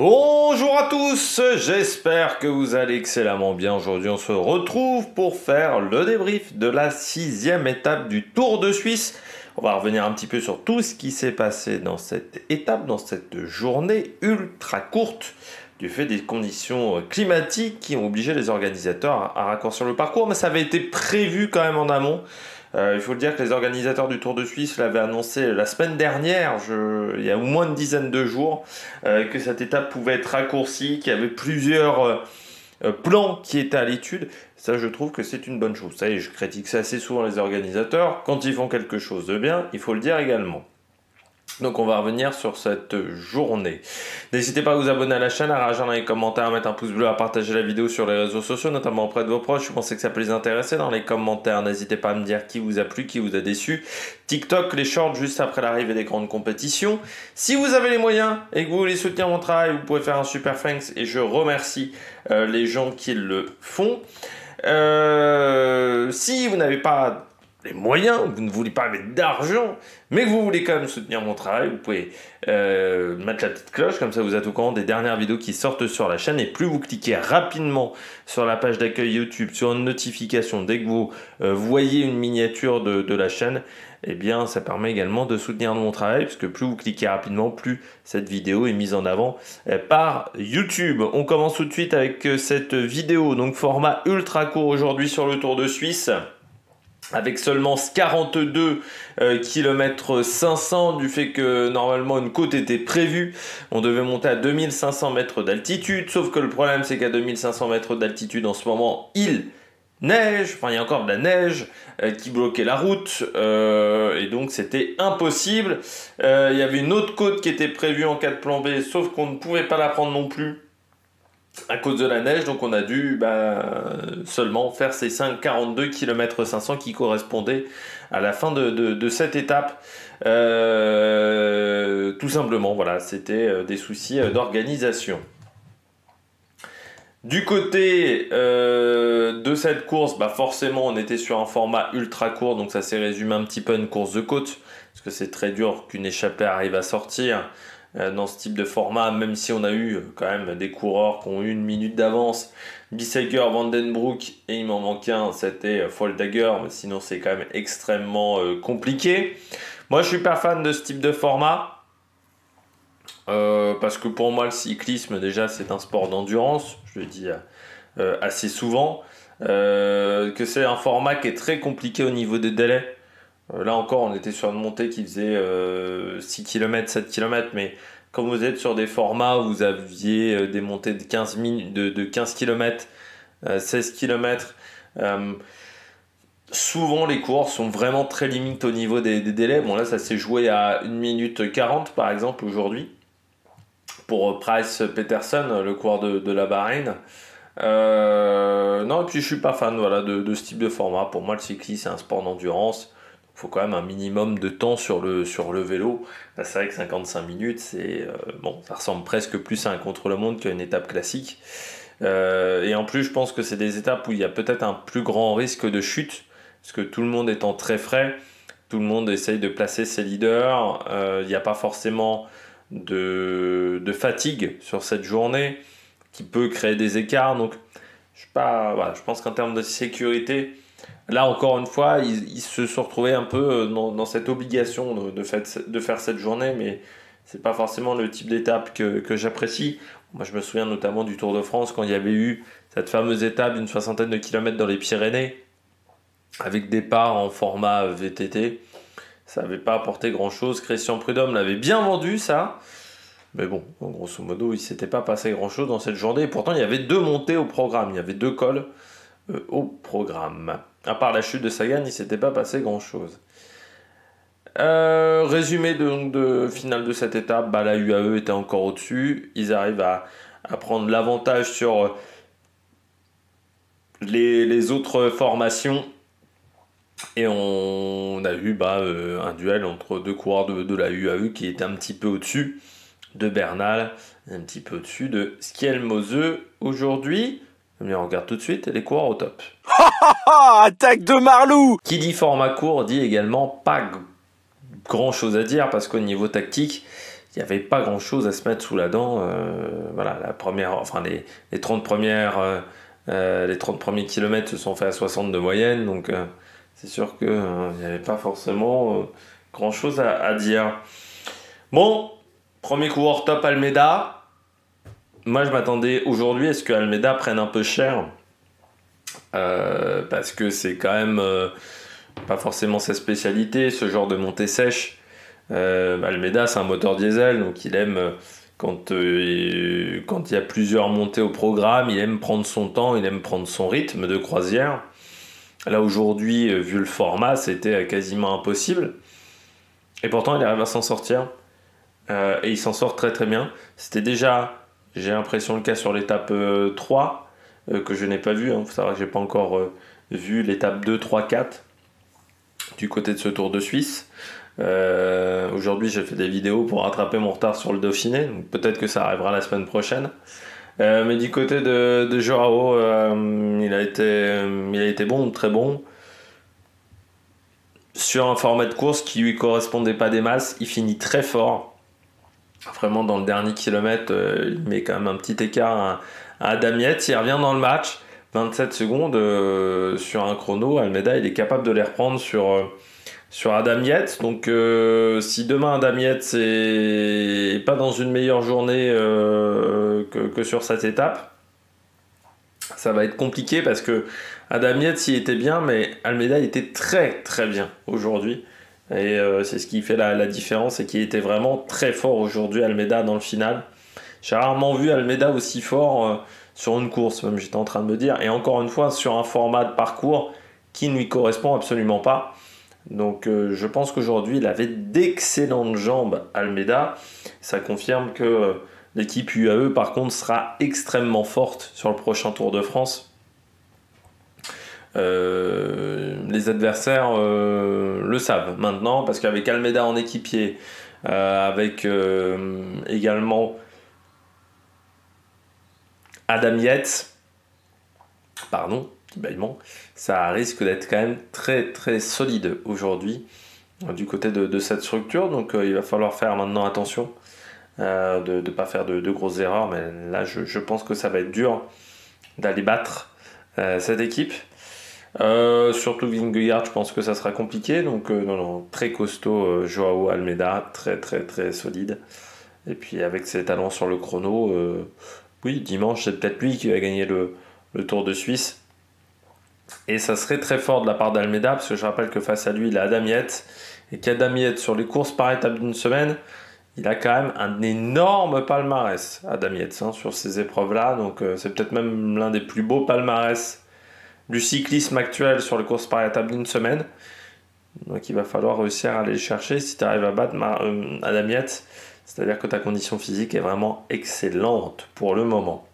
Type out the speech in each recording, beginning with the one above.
Bonjour à tous, j'espère que vous allez excellemment bien. Aujourd'hui on se retrouve pour faire le débrief de la 6e étape du Tour de Suisse. On va revenir un petit peu sur tout ce qui s'est passé dans cette étape, dans cette journée ultra courte, du fait des conditions climatiques qui ont obligé les organisateurs à raccourcir le parcours, mais ça avait été prévu quand même en amont. Il faut le dire que les organisateurs du Tour de Suisse l'avaient annoncé la semaine dernière, il y a au moins une dizaine de jours, que cette étape pouvait être raccourcie, qu'il y avait plusieurs plans qui étaient à l'étude. Ça, je trouve que c'est une bonne chose. Ça y est, je critique ça assez souvent les organisateurs. Quand ils font quelque chose de bien, il faut le dire également. Donc on va revenir sur cette journée. N'hésitez pas à vous abonner à la chaîne, à réagir dans les commentaires, à mettre un pouce bleu, à partager la vidéo sur les réseaux sociaux, notamment auprès de vos proches. Je pensais que ça peut les intéresser. Dans les commentaires, n'hésitez pas à me dire qui vous a plu, qui vous a déçu. TikTok, les shorts juste après l'arrivée des grandes compétitions. Si vous avez les moyens et que vous voulez soutenir mon travail, vous pouvez faire un super thanks et je remercie les gens qui le font. Si vous n'avez pas les moyens, vous ne voulez pas mettre d'argent, mais que vous voulez quand même soutenir mon travail, vous pouvez mettre la petite cloche, comme ça vous êtes au courant des dernières vidéos qui sortent sur la chaîne, et plus vous cliquez rapidement sur la page d'accueil YouTube, sur une notification, dès que vous voyez une miniature de la chaîne, eh bien ça permet également de soutenir mon travail, puisque plus vous cliquez rapidement, plus cette vidéo est mise en avant par YouTube. On commence tout de suite avec cette vidéo, donc format ultra court aujourd'hui sur le Tour de Suisse, avec seulement 42 km 500, du fait que normalement une côte était prévue. On devait monter à 2500 mètres d'altitude, sauf que le problème c'est qu'à 2500 mètres d'altitude en ce moment, il neige, enfin il y a encore de la neige qui bloquait la route, et donc c'était impossible. Il y avait une autre côte qui était prévue en cas de plan B, sauf qu'on ne pouvait pas la prendre non plus à cause de la neige, donc on a dû seulement faire ces 42 km 500 qui correspondaient à la fin de cette étape. Tout simplement, voilà, c'était des soucis d'organisation. Du côté de cette course, forcément on était sur un format ultra court, donc ça s'est résumé un petit peu à une course de côte, parce que c'est très dur qu'une échappée arrive à sortir dans ce type de format, même si on a eu quand même des coureurs qui ont eu une minute d'avance. Bissegger, Vandenbroek, et il m'en manque un, c'était Foldager, mais sinon c'est quand même extrêmement compliqué. Moi je suis pas fan de ce type de format, parce que pour moi le cyclisme déjà c'est un sport d'endurance, je le dis assez souvent, que c'est un format qui est très compliqué au niveau des délais. Là encore, on était sur une montée qui faisait 6 km, 7 km, mais quand vous êtes sur des formats où vous aviez des montées de 15 km, 16 km, souvent les courses sont vraiment très limites au niveau des délais. Bon là, ça s'est joué à 1 minute 40 par exemple aujourd'hui, pour Price Peterson, le coureur de la Bahreïn. Non, et puis je suis pas fan de ce type de format. Pour moi, le cyclisme, c'est un sport d'endurance. Il faut quand même un minimum de temps sur le vélo. Là, c'est vrai que 55 minutes, ça ressemble presque plus à un contre-la-montre qu'à une étape classique. Et en plus, je pense que c'est des étapes où il y a peut-être un plus grand risque de chute, parce que tout le monde étant très frais, tout le monde essaye de placer ses leaders. Il n'y a pas forcément de fatigue sur cette journée qui peut créer des écarts. Donc, je pense qu'en termes de sécurité, là, encore une fois, ils se sont retrouvés un peu dans cette obligation de faire cette journée, mais c'est pas forcément le type d'étape que j'apprécie. Moi, je me souviens notamment du Tour de France, quand il y avait eu cette fameuse étape d'une 60aine de kilomètres dans les Pyrénées, avec départ en format VTT. Ça n'avait pas apporté grand-chose. Christian Prudhomme l'avait bien vendu, ça. Mais bon, grosso modo, il ne s'était pas passé grand-chose dans cette journée. Et pourtant, il y avait 2 montées au programme. Il y avait 2 cols au programme. À part la chute de Sagan, il ne s'était pas passé grand-chose. Résumé de finale de cette étape, la UAE était encore au-dessus. Ils arrivent à prendre l'avantage sur les autres formations. Et on a eu un duel entre 2 coureurs de la UAE qui étaient un petit peu au-dessus de Bernal, un petit peu au-dessus de Skjelmose aujourd'hui. On regarde tout de suite les coureurs au top. Attaque de Marlou! Qui dit format court dit également pas grand chose à dire, parce qu'au niveau tactique, il n'y avait pas grand chose à se mettre sous la dent. Voilà, les 30 les 30 premiers kilomètres se sont faits à 60 de moyenne, donc c'est sûr qu'il n'y avait pas forcément grand chose à dire. Bon, premier coureur top Almeida. Moi je m'attendais aujourd'hui à ce que Almeida prenne un peu cher. Parce que c'est quand même pas forcément sa spécialité, ce genre de montée sèche. Almeida c'est un moteur diesel, donc il aime quand il y a plusieurs montées au programme, il aime prendre son temps, il aime prendre son rythme de croisière. Là aujourd'hui, vu le format, c'était quasiment impossible. Et pourtant il arrive à s'en sortir. Et il s'en sort très très bien. C'était déjà, j'ai l'impression, le cas sur l'étape 3, que je n'ai pas vu. Il faut savoir que je n'ai pas encore vu l'étape 2, 3, 4 du côté de ce Tour de Suisse. Aujourd'hui, j'ai fait des vidéos pour rattraper mon retard sur le Dauphiné. Donc peut-être que ça arrivera la semaine prochaine. Mais du côté de Joao, il a été bon, très bon. Sur un format de course qui lui correspondait pas des masses, il finit très fort. Vraiment, dans le dernier kilomètre, il met quand même un petit écart à Adam Yates. Il revient dans le match, 27 secondes sur un chrono. Almeida, il est capable de les reprendre sur Adam Yates. Donc, si demain Adam Yates n'est pas dans une meilleure journée que sur cette étape, ça va être compliqué parce que Adam Yates, il était bien, mais Almeida, il était très très bien aujourd'hui. Et c'est ce qui fait la différence et qui était vraiment très fort aujourd'hui, Almeida, dans le final. J'ai rarement vu Almeida aussi fort sur une course, même j'étais en train de me dire. Et encore une fois, sur un format de parcours qui ne lui correspond absolument pas. Donc je pense qu'aujourd'hui, il avait d'excellentes jambes, Almeida. Ça confirme que l'équipe UAE, par contre, sera extrêmement forte sur le prochain Tour de France. Les adversaires le savent maintenant parce qu'avec Almeida en équipier, avec également Adam Yates, petit bâillement, ça risque d'être quand même très très solide aujourd'hui du côté de cette structure. Donc il va falloir faire maintenant attention de ne pas faire de grosses erreurs, mais là je pense que ça va être dur d'aller battre cette équipe. Surtout Vingegaard, je pense que ça sera compliqué. Donc non, très costaud Joao Almeida, très très très solide. Et puis avec ses talents sur le chrono, oui, dimanche c'est peut-être lui qui va gagner le Tour de Suisse. Et ça serait très fort de la part d'Almeida, parce que je rappelle que face à lui il a Adam Yates, et qu'Adam Yates sur les courses par étape d'une semaine, il a quand même un énorme palmarès, Adam Yates, sur ces épreuves-là. Donc c'est peut-être même l'un des plus beaux palmarès du cyclisme actuel sur les courses par étape d'une semaine. Donc il va falloir réussir à aller le chercher si tu arrives à battre Adam Yates. C'est-à-dire que ta condition physique est vraiment excellente pour le moment.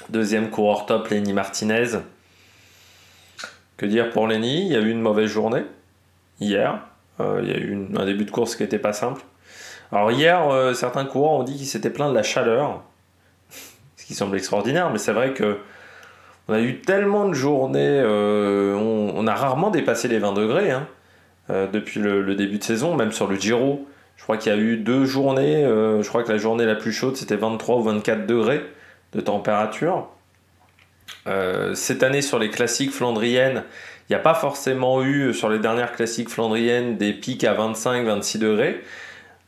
Deuxième coureur top, Lenny Martinez. Que dire pour Lenny? Il y a eu une mauvaise journée hier. Il y a eu un début de course qui n'était pas simple. Alors hier, certains coureurs ont dit qu'ils s'étaient plaints de la chaleur, ce qui semble extraordinaire, mais c'est vrai que on a eu tellement de journées, on a rarement dépassé les 20 degrés depuis le début de saison, même sur le Giro. Je crois qu'il y a eu 2 journées, je crois que la journée la plus chaude c'était 23 ou 24 degrés de température. Cette année sur les classiques flandriennes, il n'y a pas forcément eu sur les dernières classiques flandriennes des pics à 25-26 degrés.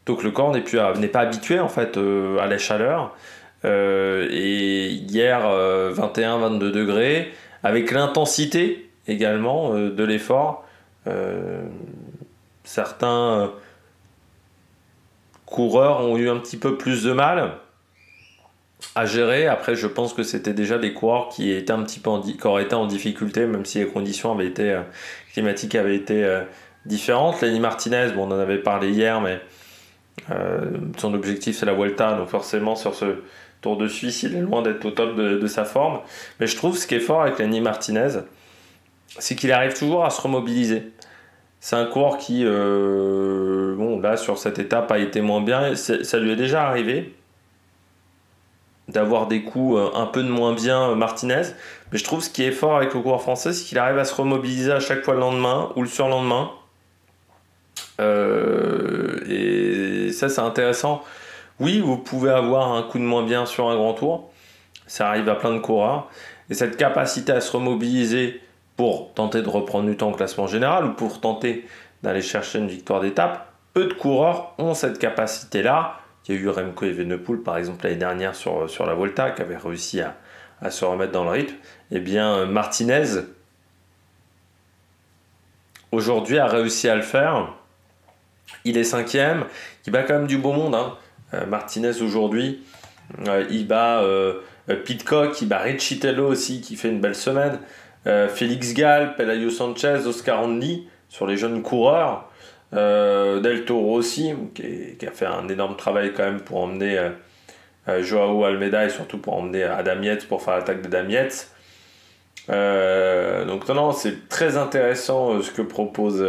Donc le corps n'est pas habitué en fait à la chaleur. Et hier 21-22 degrés avec l'intensité également de l'effort. Certains coureurs ont eu un petit peu plus de mal à gérer. Après je pense que c'était déjà des coureurs qui étaient un petit peu qui auraient été en difficulté, même si les conditions climatiques avaient été différentes. Lenny Martinez, on en avait parlé hier, mais son objectif c'est la Vuelta, donc forcément sur ce Tour de Suisse il est loin d'être au top de sa forme. Mais je trouve ce qui est fort avec Lenny Martinez, c'est qu'il arrive toujours à se remobiliser. C'est un coureur qui là sur cette étape a été moins bien. Ça lui est déjà arrivé d'avoir des coups un peu de moins bien Martinez, mais je trouve ce qui est fort avec le coureur français, c'est qu'il arrive à se remobiliser à chaque fois le lendemain ou le surlendemain Et ça, c'est intéressant. Oui, vous pouvez avoir un coup de moins bien sur un grand tour. Ça arrive à plein de coureurs. Et cette capacité à se remobiliser pour tenter de reprendre du temps au classement général ou pour tenter d'aller chercher une victoire d'étape, peu de coureurs ont cette capacité-là. Il y a eu Remco Evenepoel, par exemple, l'année dernière sur la Volta, qui avait réussi à se remettre dans le rythme. Eh bien, Martinez, aujourd'hui, a réussi à le faire. Il est cinquième. Il bat quand même du beau monde, hein. Martinez, aujourd'hui, il bat Pidcock, il bat Riccitello aussi, qui fait une belle semaine. Félix Gall, Pelayo Sanchez, Oscar Andy, sur les jeunes coureurs. Del Toro aussi, qui a fait un énorme travail quand même pour emmener Joao Almeida et surtout pour emmener Adam Yates pour faire l'attaque d'Adam Yates. Donc non, c'est très intéressant ce que propose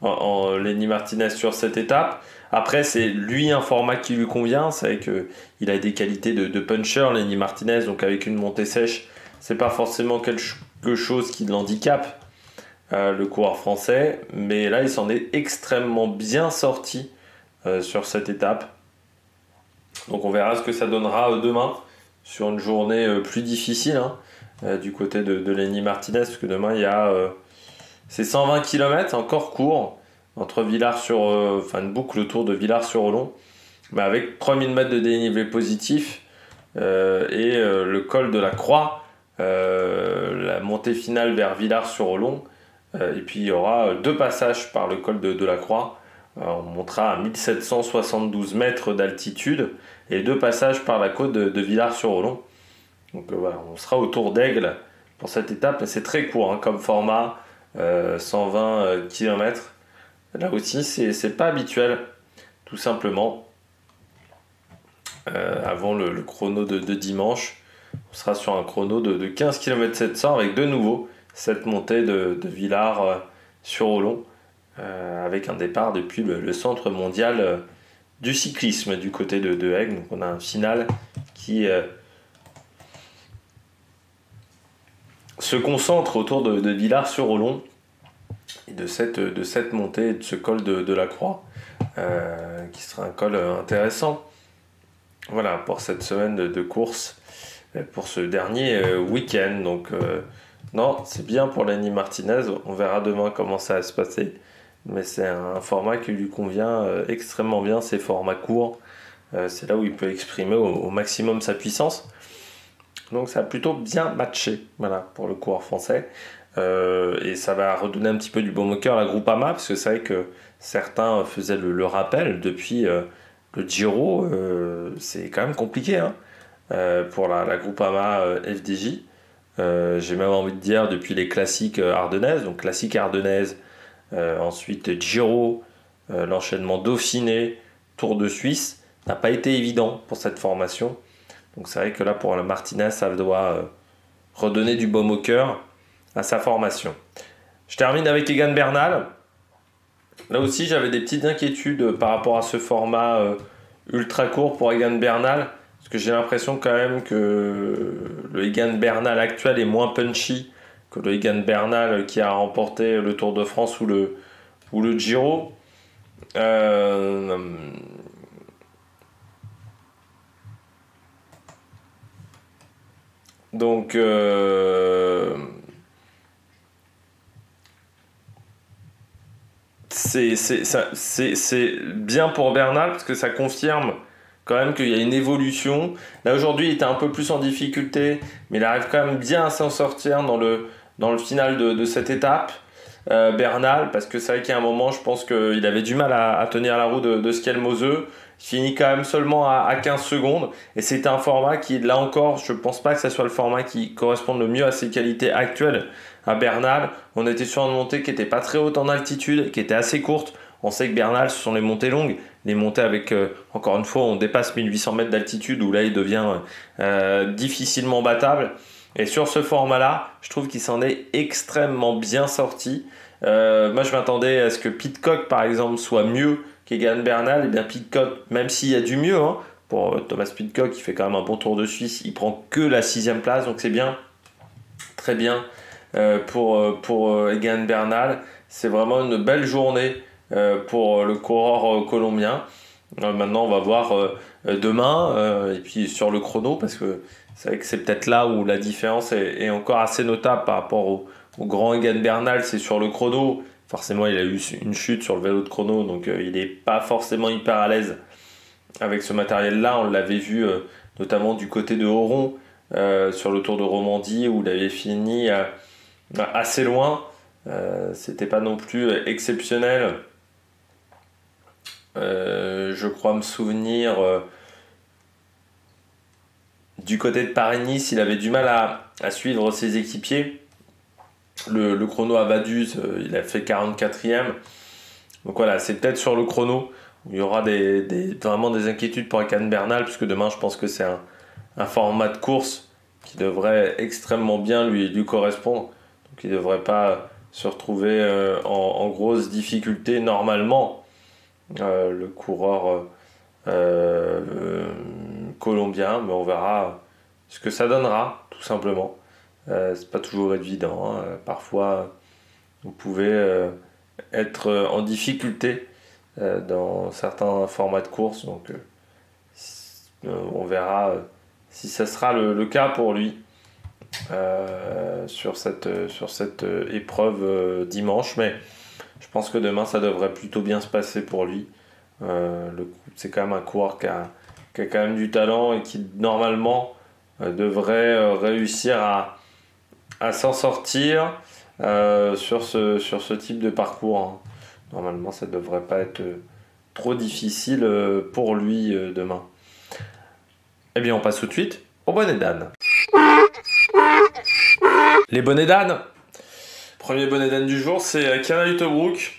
Lenny Martinez sur cette étape. Après, c'est lui un format qui lui convient. C'est vrai qu'il a des qualités de puncher, Lenny Martinez, donc avec une montée sèche, c'est pas forcément quelque chose qui l'handicape, le coureur français. Mais là, il s'en est extrêmement bien sorti sur cette étape. Donc on verra ce que ça donnera demain sur une journée plus difficile, hein, du côté de Lenny Martinez, parce que demain il y a c'est 120 km, encore court, entre une boucle autour de Villars-sur-Olon, mais avec 3000 mètres de dénivelé positif et le col de la Croix, la montée finale vers Villars-sur-Olon, et puis il y aura 2 passages par le col de la Croix. On montera à 1772 mètres d'altitude et 2 passages par la côte de Villars-sur-Olon. Donc voilà, on sera autour d'Aigle pour cette étape, mais c'est très court, hein, comme format, 120 km. Là aussi, c'est pas habituel, tout simplement. Avant le chrono de dimanche, on sera sur un chrono de 15 km 700 avec de nouveau cette montée de Villars sur Olon, avec un départ depuis le centre mondial du cyclisme du côté de Aigle. Donc on a un final qui se concentre autour de Villars-sur-Olon et de cette montée, de ce col de la Croix, qui sera un col intéressant. Voilà, pour cette semaine de course, pour ce dernier week-end. Donc non, c'est bien pour Lenny Martinez. On verra demain comment ça va se passer. Mais c'est un format qui lui convient extrêmement bien, ces formats courts. C'est là où il peut exprimer au maximum sa puissance. Donc ça a plutôt bien matché, voilà, pour le coureur français. Et ça va redonner un petit peu du baume au cœur à la Groupama, parce que c'est vrai que certains faisaient le rappel depuis le Giro. C'est quand même compliqué, hein, pour la Groupama FDJ. J'ai même envie de dire depuis les classiques ardennaises, donc classique ardennaise, ensuite Giro, l'enchaînement Dauphiné, Tour de Suisse, n'a pas été évident pour cette formation. Donc c'est vrai que là pour la Martinez, ça doit redonner du baume au cœur à sa formation. Je termine avec Egan Bernal. Là aussi j'avais des petites inquiétudes par rapport à ce format ultra court pour Egan Bernal, parce que j'ai l'impression quand même que le Egan Bernal actuel est moins punchy que le Egan Bernal qui a remporté le Tour de France ou le Giro. Donc c'est bien pour Bernal parce que ça confirme quand même qu'il y a une évolution. Là aujourd'hui il était un peu plus en difficulté, mais il arrive quand même bien à s'en sortir dans le final de cette étape. Bernal, parce que c'est vrai qu'il y a un moment je pense qu'il avait du mal à tenir la roue de Skelmoseux. Il finit quand même seulement à 15 secondes et c'est un format qui, là encore, je pense pas que ce soit le format qui corresponde le mieux à ses qualités actuelles à Bernal. On était sur une montée qui était pas très haute en altitude, qui était assez courte. On sait que Bernal, ce sont les montées longues, les montées avec, encore une fois, on dépasse 1800 mètres d'altitude où là il devient difficilement battable. Et sur ce format-là, je trouve qu'il s'en est extrêmement bien sorti. Moi je m'attendais à ce que Pidcock par exemple soit mieux qu'Egan Bernal. Et bien Pidcock, même s'il y a du mieux, hein, pour Thomas Pidcock, il fait quand même un bon Tour de Suisse, il prend que la 6e place, donc c'est bien, très bien pour Egan Bernal. C'est vraiment une belle journée pour le coureur colombien. Maintenant, on va voir demain, et puis sur le chrono, parce que c'est vrai que c'est peut-être là où la différence est encore assez notable par rapport au grand Egan Bernal, c'est sur le chrono. Forcément, il a eu une chute sur le vélo de chrono, donc il n'est pas forcément hyper à l'aise avec ce matériel-là. On l'avait vu notamment du côté de Oron, sur le Tour de Romandie, où il avait fini assez loin. C'était pas non plus exceptionnel. Je crois me souvenir du côté de Paris-Nice, il avait du mal à suivre ses équipiers. Le chrono à Vaduz, il a fait 44e. Donc voilà, c'est peut-être sur le chrono où il y aura vraiment des inquiétudes pour Egan Bernal, puisque demain, je pense que c'est un format de course qui devrait extrêmement bien lui correspondre. Donc il ne devrait pas se retrouver en grosse difficulté normalement. Le coureur colombien, mais on verra ce que ça donnera, tout simplement. C'est pas toujours évident, hein. Parfois, vous pouvez être en difficulté dans certains formats de course, donc on verra si ça sera le cas pour lui sur cette épreuve dimanche, mais je pense que demain ça devrait plutôt bien se passer pour lui. C'est quand même un coureur qui a quand même du talent et qui normalement devrait réussir à s'en sortir sur ce type de parcours, hein. Normalement, ça ne devrait pas être trop difficile pour lui demain. Eh bien, on passe tout de suite au bonnet d'âne. Les bonnets d'âne. Premier bonnet d'âne du jour, c'est Kjana Uttebrook.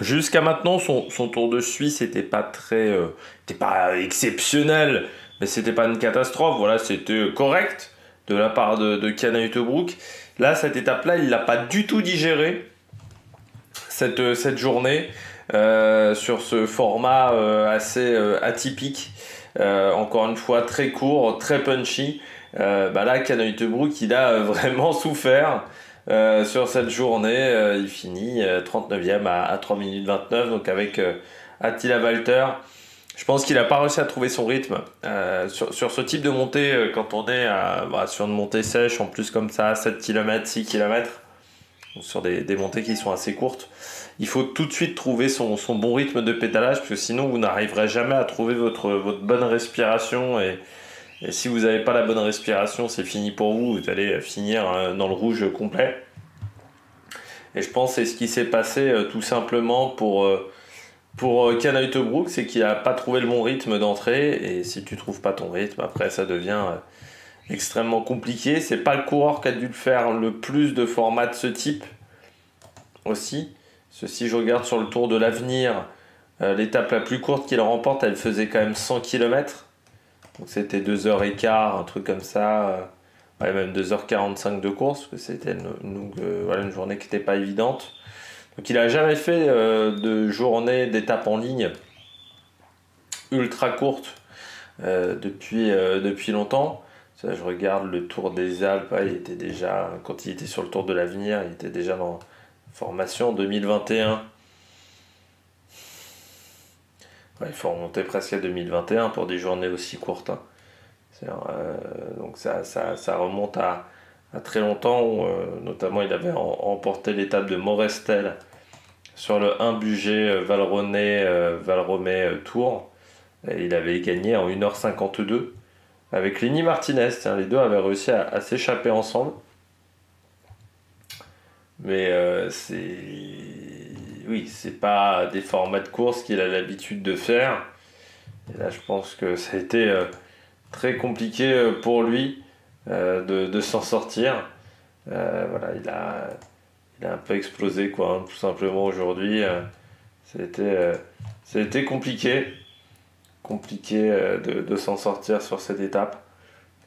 Jusqu'à maintenant, son Tour de Suisse n'était pas était pas exceptionnel, mais c'était pas une catastrophe. Voilà, c'était correct de la part de Kjana Uttebrook. Là, cette étape-là, il l'a pas du tout digéré cette journée sur ce format assez atypique. Encore une fois, très court, très punchy. Là, Kjana Uttebrook, il a vraiment souffert. Sur cette journée, il finit 39e à 3 minutes 29, donc avec Attila Valter. Je pense qu'il n'a pas réussi à trouver son rythme sur ce type de montée, quand on est sur une montée sèche, en plus comme ça, 7 km, 6 km, sur des montées qui sont assez courtes. Il faut tout de suite trouver son bon rythme de pédalage, parce que sinon vous n'arriverez jamais à trouver votre bonne respiration, et si vous n'avez pas la bonne respiration, c'est fini pour vous, vous allez finir dans le rouge complet. Et je pense que c'est ce qui s'est passé tout simplement pour Kjana Uttebrook, c'est qu'il n'a pas trouvé le bon rythme d'entrée, et si tu trouves pas ton rythme, après ça devient extrêmement compliqué. C'est pas le coureur qui a dû le faire le plus de formats de ce type aussi. Si je regarde sur le Tour de l'Avenir, l'étape la plus courte qu'il remporte, elle faisait quand même 100 km. Donc c'était 2h15, un truc comme ça, même 2h45 de course, parce que c'était une journée qui n'était pas évidente. Donc il n'a jamais fait de journée d'étape en ligne ultra courte depuis longtemps. Ça, je regarde le Tour des Alpes, il était déjà, quand il était sur le Tour de l'Avenir, il était déjà dans formation 2021. Il faut remonter presque à 2021 pour des journées aussi courtes, hein. Donc ça remonte à très longtemps, où, notamment il avait remporté l'étape de Morestel sur le 1 budget Valromey Tour, et il avait gagné en 1h52 avec Lenny Martinez. Tiens, les deux avaient réussi à s'échapper ensemble, mais c'est pas des formats de course qu'il a l'habitude de faire, et là je pense que ça a été très compliqué pour lui de s'en sortir. Il a un peu explosé, quoi, hein, tout simplement aujourd'hui. C'était compliqué de s'en sortir sur cette étape.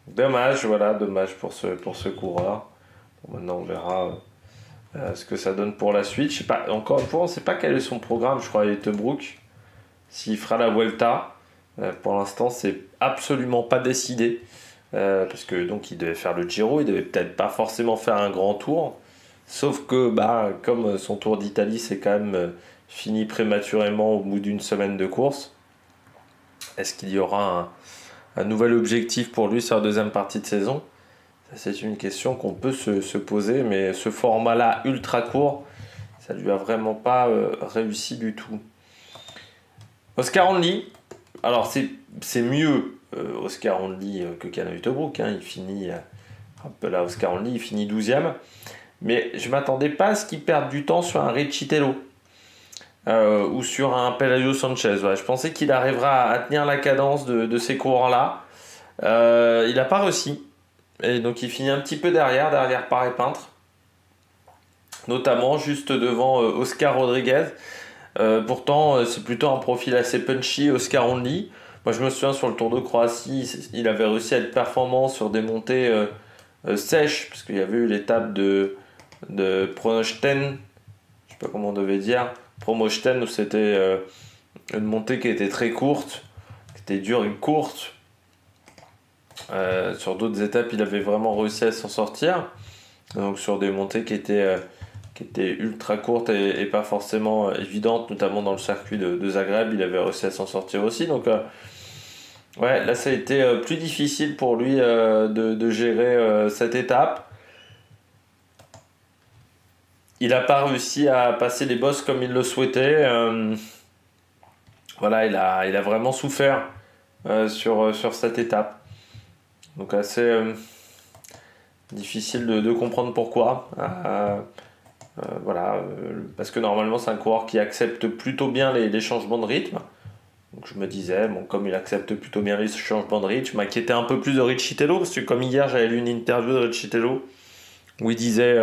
Dommage pour ce coureur. Bon, maintenant on verra ce que ça donne pour la suite. Je sais pas, encore une fois, on ne sait pas quel est son programme, je crois, à Uttebrook. S'il fera la Vuelta, pour l'instant, c'est absolument pas décidé. Parce que donc il devait faire le Giro, il devait peut-être pas forcément faire un grand tour. Sauf que comme son Tour d'Italie, c'est quand même finit prématurément au bout d'une semaine de course. Est-ce qu'il y aura un nouvel objectif pour lui sur la deuxième partie de saison? C'est une question qu'on peut se poser, mais ce format-là ultra court, ça lui a vraiment pas réussi du tout. Oscar Onley, alors c'est mieux Oscar Onley que Cana Uttebrook, il finit un peu là, Oscar Onley, il finit 12e, mais je m'attendais pas à ce qu'il perde du temps sur un Riccitello ou sur un Pelayo Sanchez. Ouais, je pensais qu'il arrivera à tenir la cadence de ces coureurs-là. Il n'a pas réussi. Et donc il finit un petit peu derrière Paré Peintre, notamment juste devant Oscar Rodriguez. Pourtant, c'est plutôt un profil assez punchy, Oscar Onley. Moi, je me souviens sur le Tour de Croatie, il avait réussi à être performant sur des montées sèches, parce qu'il y avait eu l'étape de Pronosten, je sais pas comment on devait dire, Promosten, où c'était une montée qui était très courte, qui était dure et courte. Sur d'autres étapes, il avait vraiment réussi à s'en sortir. Donc sur des montées qui étaient ultra courtes et pas forcément évidentes, notamment dans le circuit de Zagreb, il avait réussi à s'en sortir aussi. Donc ouais, là ça a été plus difficile pour lui de gérer cette étape. Il n'a pas réussi à passer les bosses comme il le souhaitait. Voilà, il a vraiment souffert sur cette étape. Donc assez difficile de comprendre pourquoi. Voilà, parce que normalement c'est un coureur qui accepte plutôt bien les changements de rythme. Donc je me disais, bon, comme il accepte plutôt bien les changements de rythme, je m'inquiétais un peu plus de Riccitello, parce que comme hier j'avais lu une interview de Riccitello où il disait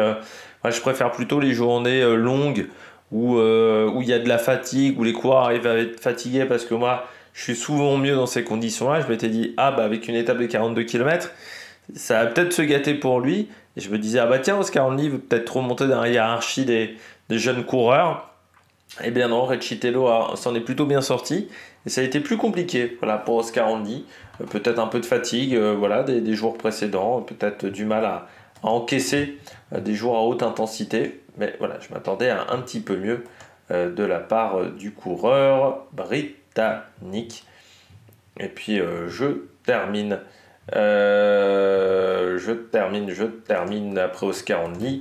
je préfère plutôt les journées longues où il y a de la fatigue, où les coureurs arrivent à être fatigués, parce que moi je suis souvent mieux dans ces conditions-là. Je m'étais dit, avec une étape de 42 km, ça va peut-être se gâter pour lui. Et je me disais, tiens, Oscar Onley veut peut-être remonter dans la hiérarchie des jeunes coureurs. Eh bien non, Riccitello s'en est plutôt bien sorti. Et ça a été plus compliqué pour Oscar Onley. Peut-être un peu de fatigue des jours précédents. Peut-être du mal à encaisser des jours à haute intensité. Mais voilà, je m'attendais à un petit peu mieux de la part du coureur britannique. Et puis je termine après Oscar Onley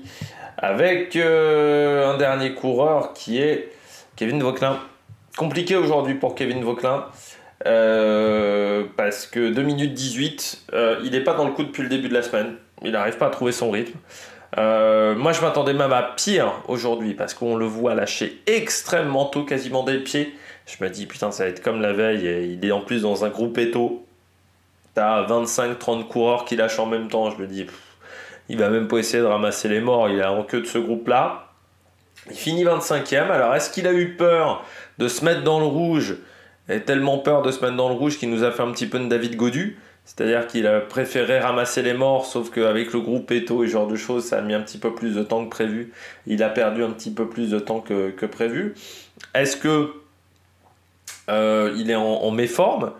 avec un dernier coureur qui est Kevin Vauquelin. Compliqué aujourd'hui pour Kevin Vauquelin parce que 2 minutes 18, il n'est pas dans le coup depuis le début de la semaine. Il n'arrive pas à trouver son rythme. Moi je m'attendais même à pire aujourd'hui, parce qu'on le voit lâcher extrêmement tôt, quasiment dès le pied. Je me dis putain, ça va être comme la veille, et il est en plus dans un groupe éto. T'as 25-30 coureurs qui lâchent en même temps. Je me dis il va même pas essayer de ramasser les morts, il est en queue de ce groupe là. Il finit 25e. Alors est-ce qu'il a eu peur de se mettre dans le rouge, et tellement peur de se mettre dans le rouge qu'il nous a fait un petit peu de David Gaudu, c'est-à-dire qu'il a préféré ramasser les morts, sauf qu'avec le groupe Eto et ce genre de choses, ça a mis un petit peu plus de temps que prévu. Il a perdu un petit peu plus de temps que prévu. Est-ce que il est en méforme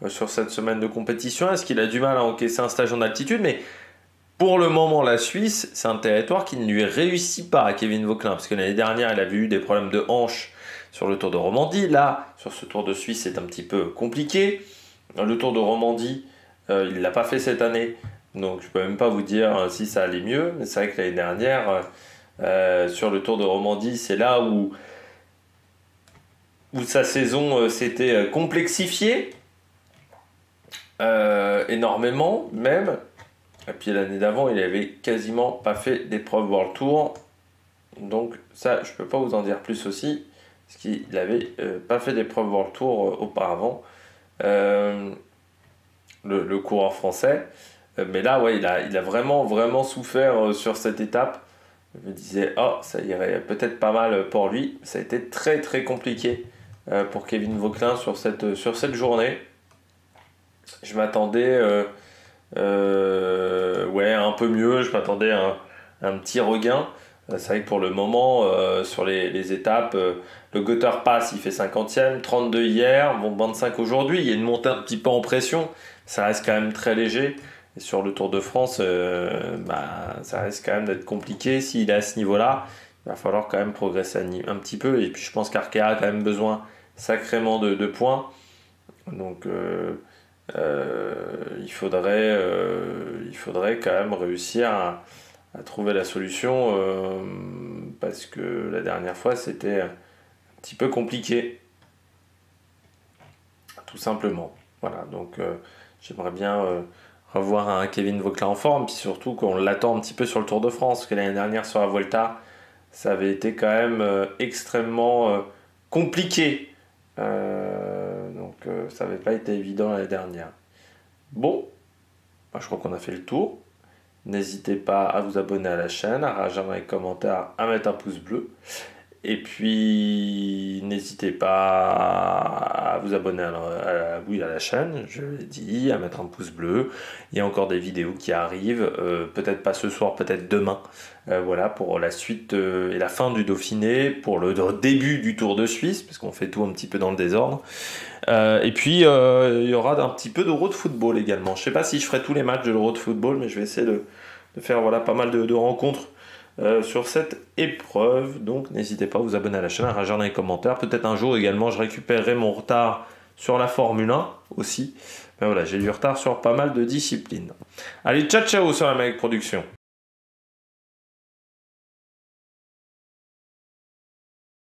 sur cette semaine de compétition? Est-ce qu'il a du mal à encaisser un stage en altitude? Mais pour le moment, la Suisse, c'est un territoire qui ne lui réussit pas à Kevin Vauquelin, parce que l'année dernière, il avait eu des problèmes de hanche sur le Tour de Romandie. Là, sur ce Tour de Suisse, c'est un petit peu compliqué. Le Tour de Romandie, il ne l'a pas fait cette année, donc je ne peux même pas vous dire si ça allait mieux. Mais c'est vrai que l'année dernière, sur le Tour de Romandie, c'est là où sa saison s'était complexifiée énormément même. Et puis l'année d'avant, il avait quasiment pas fait d'épreuve World Tour. Donc ça, je peux pas vous en dire plus aussi, parce qu'il n'avait pas fait d'épreuve World Tour auparavant, le coureur français. Mais là, ouais, il a vraiment souffert sur cette étape. Je me disais, ça irait peut-être pas mal pour lui. Ça a été très très compliqué pour Kevin Vauquelin sur cette journée. Je m'attendais un peu mieux, je m'attendais à un petit regain. C'est vrai que pour le moment, sur les étapes, le Götter Pass, il fait 50e, 32 hier, 25 aujourd'hui. Il y a une montée un petit peu en pression, ça reste quand même très léger. Et sur le Tour de France, ça risque quand même d'être compliqué. S'il est à ce niveau-là, il va falloir quand même progresser un petit peu. Et puis je pense qu'Arkea a quand même besoin sacrément de points. Donc il faudrait quand même réussir à trouver la solution parce que la dernière fois c'était un petit peu compliqué, tout simplement. Voilà, donc j'aimerais bien revoir un Kevin Vauclair en forme, puis surtout qu'on l'attend un petit peu sur le Tour de France, parce que l'année dernière sur la Vuelta, ça avait été quand même extrêmement compliqué. Donc ça n'avait pas été évident l'année dernière. Bon, bah, je crois qu'on a fait le tour. N'hésitez pas à vous abonner à la chaîne, à réagir dans les commentaires, à mettre un pouce bleu. Et puis, n'hésitez pas à vous abonner à la chaîne, je l'ai dit, à mettre un pouce bleu. Il y a encore des vidéos qui arrivent, peut-être pas ce soir, peut-être demain. Voilà, pour la suite et la fin du Dauphiné, pour le début du Tour de Suisse, parce qu'on fait tout un petit peu dans le désordre. Et puis, il y aura un petit peu d'Euro de football également. Je ne sais pas si je ferai tous les matchs de l'Euro de football, mais je vais essayer de faire voilà, pas mal de rencontres sur cette épreuve. Donc n'hésitez pas à vous abonner à la chaîne, à réagir dans les commentaires. Peut-être un jour également je récupérerai mon retard sur la Formule 1 aussi. Mais voilà, j'ai du retard sur pas mal de disciplines. Allez, ciao ciao sur la Mec Production.